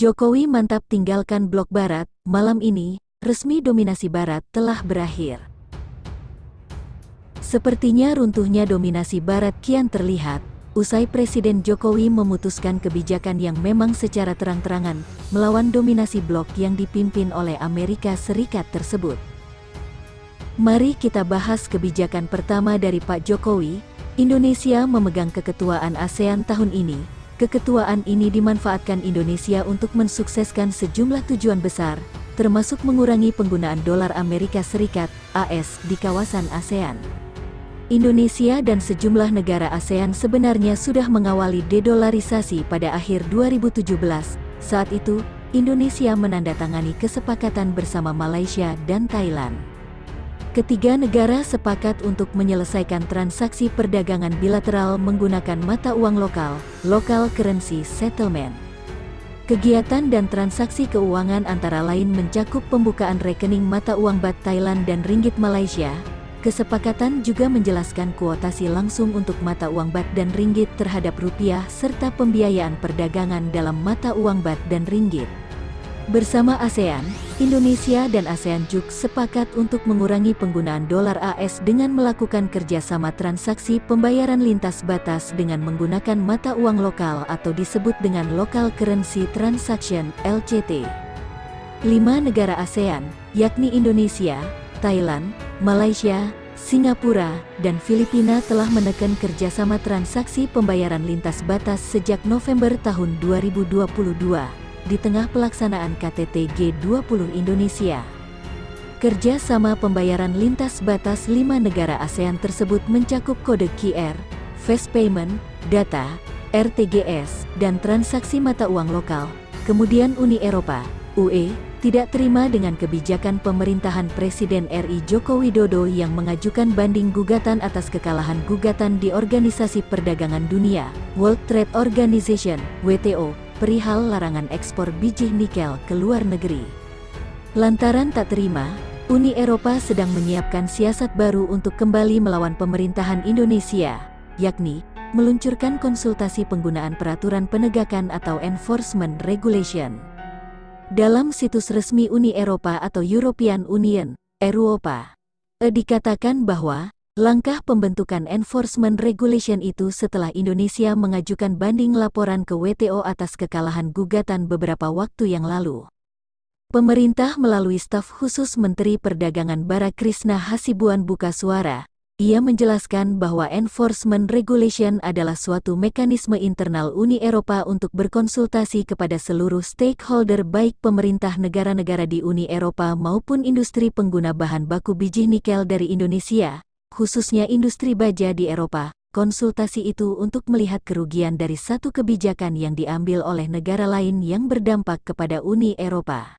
Jokowi mantap tinggalkan blok barat, malam ini, resmi dominasi barat telah berakhir. Sepertinya runtuhnya dominasi barat kian terlihat, usai Presiden Jokowi memutuskan kebijakan yang memang secara terang-terangan melawan dominasi blok yang dipimpin oleh Amerika Serikat tersebut. Mari kita bahas kebijakan pertama dari Pak Jokowi. Indonesia memegang keketuaan ASEAN tahun ini. Keketuaan ini dimanfaatkan Indonesia untuk mensukseskan sejumlah tujuan besar, termasuk mengurangi penggunaan dolar Amerika Serikat (AS) di kawasan ASEAN. Indonesia dan sejumlah negara ASEAN sebenarnya sudah mengawali dedolarisasi pada akhir 2017. Saat itu, Indonesia menandatangani kesepakatan bersama Malaysia dan Thailand. Ketiga negara sepakat untuk menyelesaikan transaksi perdagangan bilateral menggunakan mata uang lokal, local currency settlement. Kegiatan dan transaksi keuangan antara lain mencakup pembukaan rekening mata uang Baht Thailand dan Ringgit Malaysia. Kesepakatan juga menjelaskan kuotasi langsung untuk mata uang Baht dan Ringgit terhadap rupiah serta pembiayaan perdagangan dalam mata uang Baht dan Ringgit. Bersama ASEAN, Indonesia dan ASEAN juga sepakat untuk mengurangi penggunaan dolar AS dengan melakukan kerjasama transaksi pembayaran lintas batas dengan menggunakan mata uang lokal atau disebut dengan Local Currency Transaction (LCT). 5 negara ASEAN, yakni Indonesia, Thailand, Malaysia, Singapura, dan Filipina telah menekan kerjasama transaksi pembayaran lintas batas sejak November tahun 2022. Di tengah pelaksanaan KTT G20 Indonesia. Kerjasama pembayaran lintas batas 5 negara ASEAN tersebut mencakup kode QR, Fast Payment, Data, RTGS, dan transaksi mata uang lokal. Kemudian Uni Eropa, UE, tidak terima dengan kebijakan pemerintahan Presiden RI Joko Widodo yang mengajukan banding gugatan atas kekalahan gugatan di Organisasi Perdagangan Dunia, World Trade Organization, WTO, perihal larangan ekspor biji nikel ke luar negeri. Lantaran tak terima, Uni Eropa sedang menyiapkan siasat baru untuk kembali melawan pemerintahan Indonesia, yakni meluncurkan konsultasi penggunaan peraturan penegakan atau enforcement regulation. Dalam situs resmi Uni Eropa atau European Union, Eropa, dikatakan bahwa langkah pembentukan enforcement regulation itu setelah Indonesia mengajukan banding laporan ke WTO atas kekalahan gugatan beberapa waktu yang lalu. Pemerintah melalui staf khusus Menteri Perdagangan Bara Krishna Hasibuan buka suara. Ia menjelaskan bahwa enforcement regulation adalah suatu mekanisme internal Uni Eropa untuk berkonsultasi kepada seluruh stakeholder baik pemerintah negara-negara di Uni Eropa maupun industri pengguna bahan baku biji nikel dari Indonesia, khususnya industri baja di Eropa. Konsultasi itu untuk melihat kerugian dari satu kebijakan yang diambil oleh negara lain yang berdampak kepada Uni Eropa.